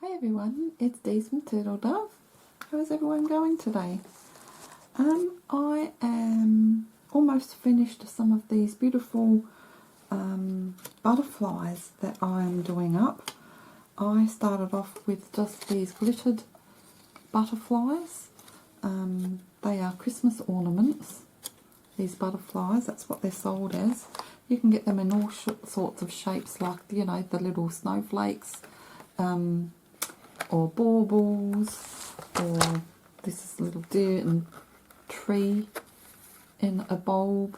Hi everyone, it's Deez from Turtle Dove. How's everyone going today? I am almost finished some of these beautiful butterflies that I am doing up. I started off with just these glittered butterflies. They are Christmas ornaments, these butterflies, that's what they're sold as. You can get them in all sorts of shapes, like, you know, the little snowflakes, or baubles, or this is a little deer and tree in a bulb.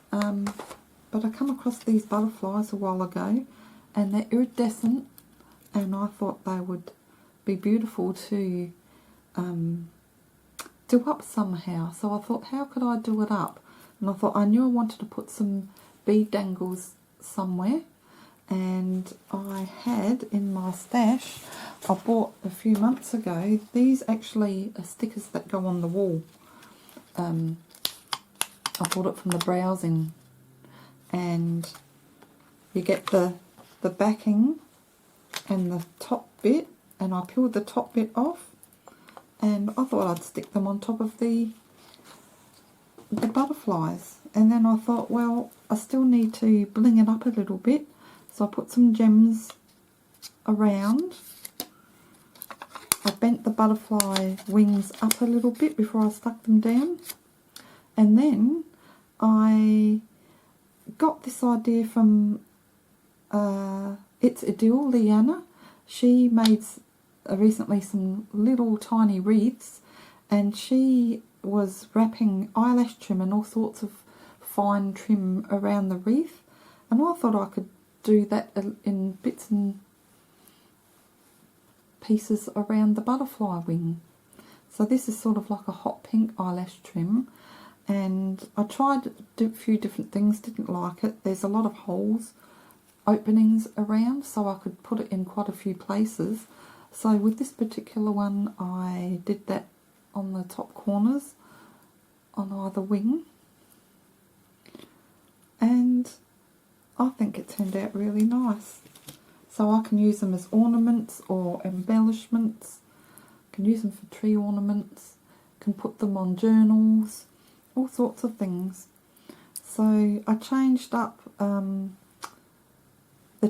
But I come across these butterflies a while ago, and they're iridescent, and I thought they would be beautiful to do up somehow. So I thought, how could I do it up? And I thought, I knew I wanted to put some bead dangles somewhere, and I had in my stash, I bought a few months ago, these actually are stickers that go on the wall. I bought it from the browsing, and you get the backing and the top bit, and I peeled the top bit off, and I thought I'd stick them on top of the butterflies. And then I thought, well, I still need to bling it up a little bit, so I put some gems around. I bent the butterfly wings up a little bit before I stuck them down, and then I got this idea from It's Ideal, Leanna. She made recently some little tiny wreaths, and she was wrapping eyelash trim and all sorts of fine trim around the wreath, and I thought I could do that in bits and pieces around the butterfly wing. So this is sort of like a hot pink eyelash trim, and I tried a few different things, didn't like it. There's a lot of holes, openings around, so I could put it in quite a few places. So with this particular one, I did that on the top corners on either wing, and I think it turned out really nice. So I can use them as ornaments or embellishments, can use them for tree ornaments, can put them on journals, all sorts of things. So I changed up the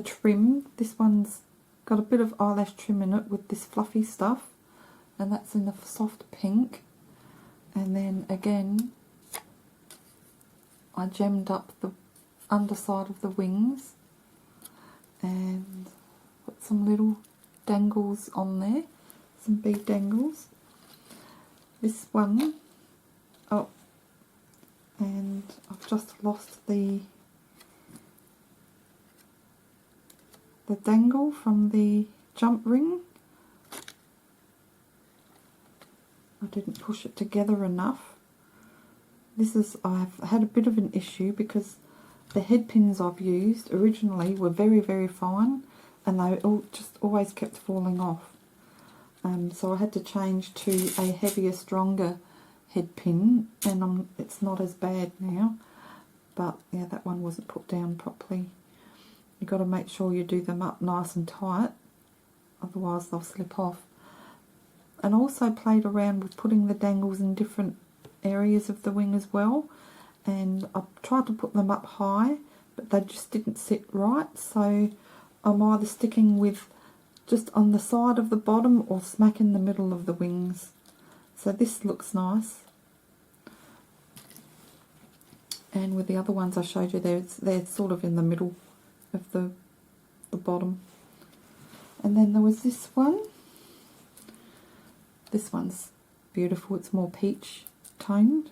trim. This one's got a bit of eyelash trim in it with this fluffy stuff, and that's in the soft pink. And then again, I gemmed up the underside of the wings and put some little dangles on there, some bead dangles. This one, oh, and I've just lost the dangle from the jump ring. I didn't push it together enough. This is, I've had a bit of an issue because the head pins I've used originally were very, very fine, and they all just always kept falling off. So I had to change to a heavier, stronger head pin, and it's not as bad now. But yeah, that one wasn't put down properly. You've got to make sure you do them up nice and tight, otherwise they'll slip off. And also played around with putting the dangles in different areas of the wing as well, and I tried to put them up high, but they just didn't sit right. So I'm either sticking with just on the side of the bottom or smack in the middle of the wings. So this looks nice. And with the other ones I showed you, they're sort of in the middle of the bottom. And then there was this one. This one's beautiful, it's more peach toned.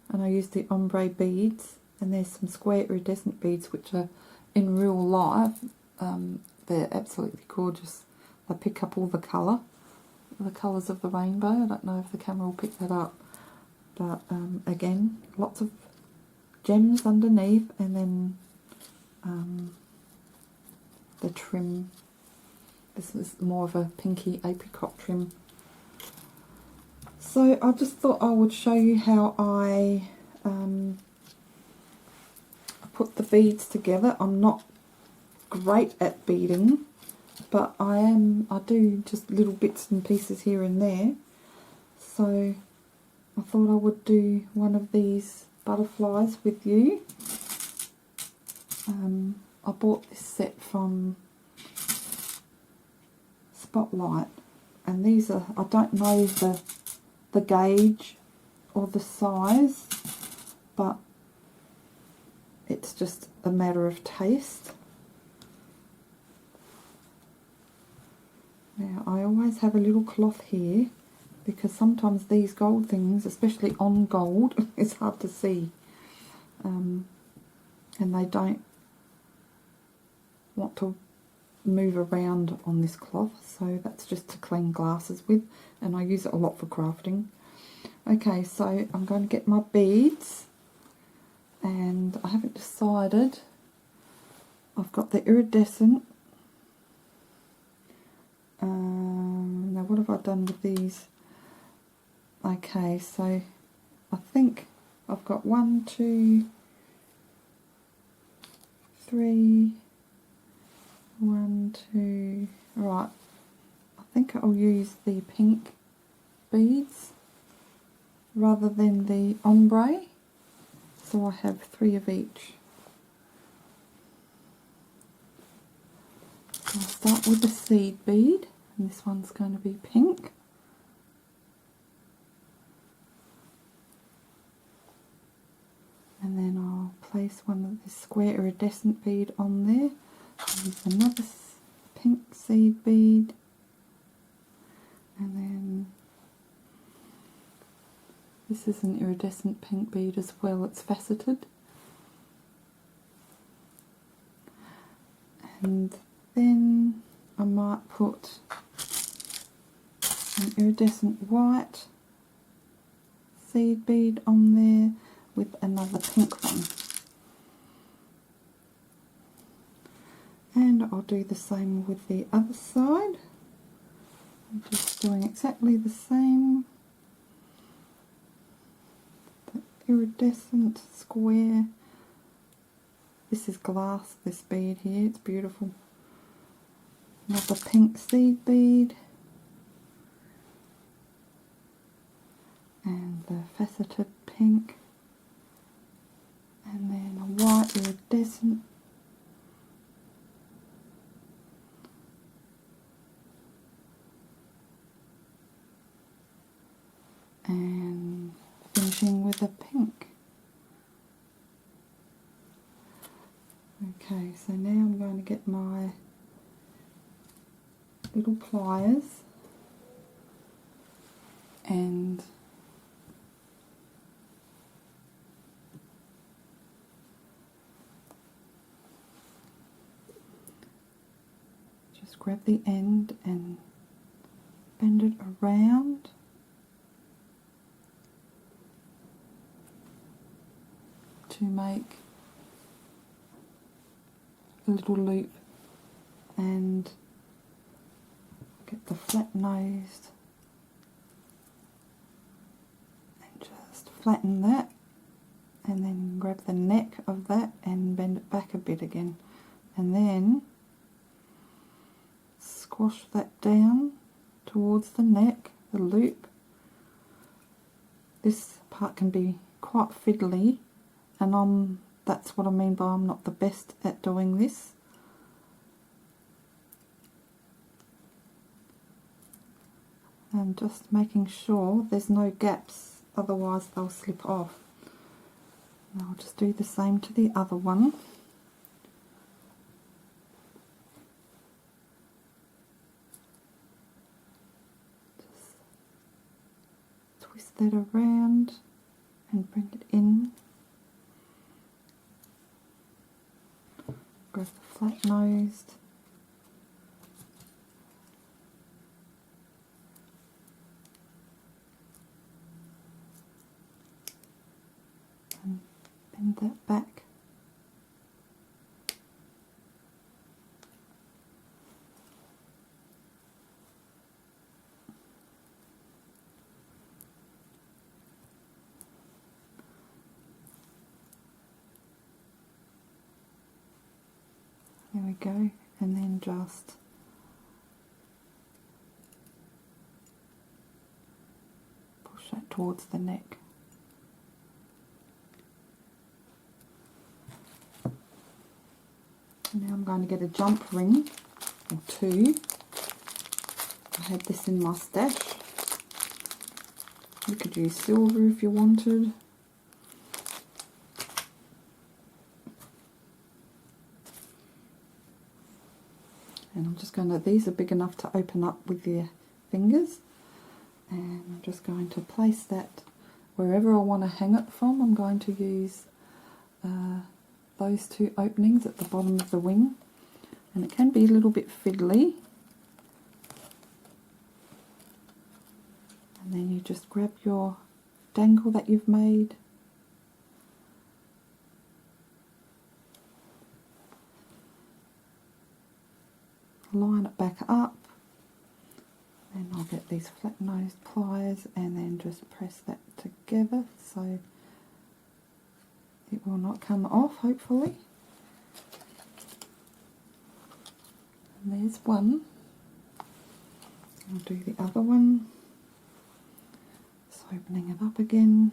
And I used the ombre beads, and there's some square iridescent beads which are in real life. They're absolutely gorgeous. They pick up all the colours of the rainbow. I don't know if the camera will pick that up. But again, lots of gems underneath, and then the trim. This is more of a pinky apricot trim. So I just thought I would show you how I put the beads together. I'm not great at beading, but I do just little bits and pieces here and there. So I thought I would do one of these butterflies with you. I bought this set from Spotlight, and these are, I don't know the gauge or the size, but it's just a matter of taste. Now I always have a little cloth here because sometimes these gold things, especially on gold, it's hard to see, and they don't want to move around on this cloth, so that's just to clean glasses with, and I use it a lot for crafting. Okay, so I'm going to get my beads, and I haven't decided. I've got the iridescent. Now what have I done with these? Okay, so I think I've got 1, 2, 3, 1, 2, right, I think I'll use the pink beads rather than the ombre, so I have 3 of each. I'll start with the seed bead, and this one's going to be pink. And then I'll place one of the square iridescent bead on there. Use another pink seed bead, and then this is an iridescent pink bead as well, it's faceted. And then I might put an iridescent white seed bead on there with another pink one. And I'll do the same with the other side. I'm just doing exactly the same. The iridescent square. This is glass, this bead here, it's beautiful. Another pink seed bead. And the faceted pink. And then a white iridescent. And finishing with a pink. Okay, so now I'm going to get my little pliers and just grab the end and bend it around. To make a little loop and get the flat nosed and just flatten that, and then grab the neck of that and bend it back a bit again, and then squash that down towards the neck, the loop. This part can be quite fiddly, and that's what I mean by I'm not the best at doing this. And just making sure there's no gaps, otherwise they'll slip off. And I'll just do the same to the other one. Just twist that around and bring it in. Grab the flat nosed. And bend that back. There we go, and then just that towards the neck. Now I'm going to get a jump ring or two. I had this in my stash. You could use silver if you wanted. And I'm just going to, these are big enough to open up with your fingers. And I'm just going to place that wherever I want to hang it from. I'm going to use those two openings at the bottom of the wing. And it can be a little bit fiddly. And then you just grab your dangle that you've made. Line it back up. Then I'll get these flat nosed pliers and then just press that together so it will not come off, hopefully. And there's one. I'll do the other one. Just opening it up again.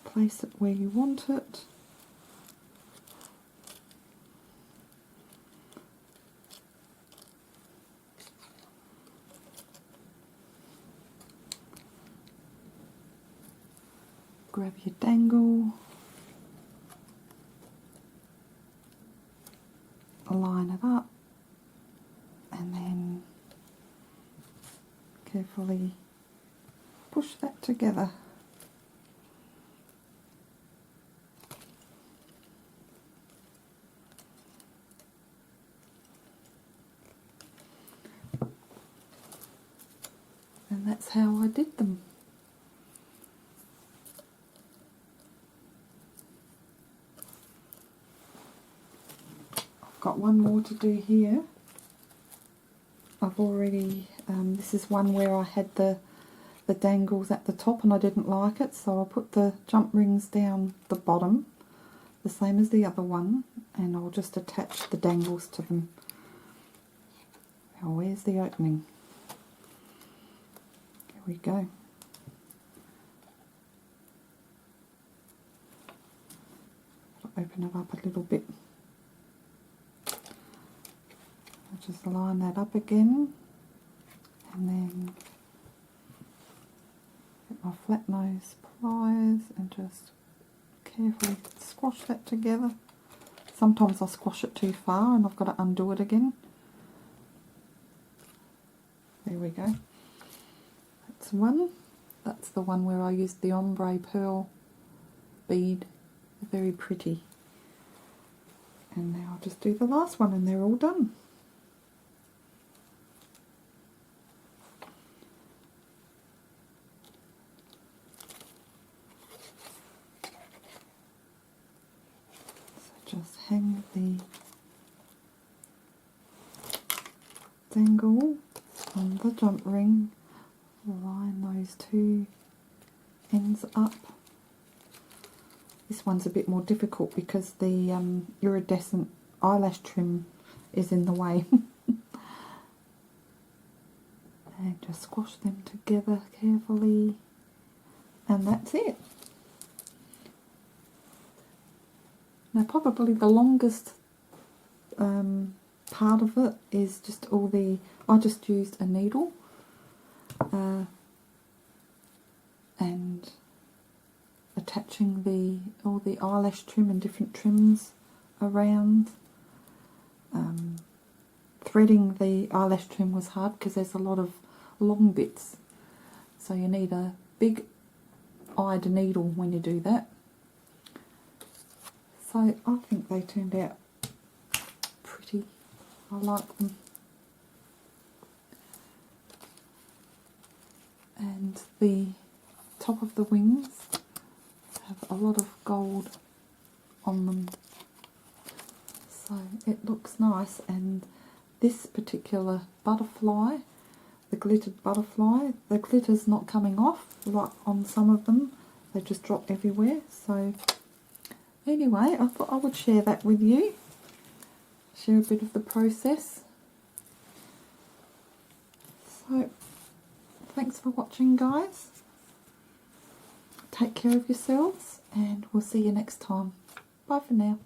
Place it where you want it. Grab your dangle, line it up, and then carefully push that together. And that's how I did them. Got one more to do here. I've already, this is one where I had the dangles at the top and I didn't like it, so I'll put the jump rings down the bottom, the same as the other one, and I'll just attach the dangles to them. Now where's the opening? Here we go. I'll open it up a little bit. Just line that up again, and then get my flat nose pliers and just carefully squash that together. Sometimes I squash it too far and I've got to undo it again. There we go. That's one. That's the one where I used the ombre pearl bead. They're very pretty. And now I'll just do the last one and they're all done. Just hang the dangle on the jump ring, line those two ends up. This one's a bit more difficult because the iridescent eyelash trim is in the way. And just squash them together carefully, and that's it. Now probably the longest part of it is just all the, I just used a needle and attaching all the eyelash trim and different trims around. Threading the eyelash trim was hard because there's a lot of long bits, so you need a big eyed needle when you do that. So I think they turned out pretty. I like them. And the top of the wings have a lot of gold on them. So it looks nice, and this particular butterfly, the glittered butterfly, the glitter's not coming off like on some of them. They just drop everywhere. So anyway, I thought I would share that with you, share a bit of the process. So, thanks for watching, guys. take care of yourselves, and we'll see you next time. Bye for now.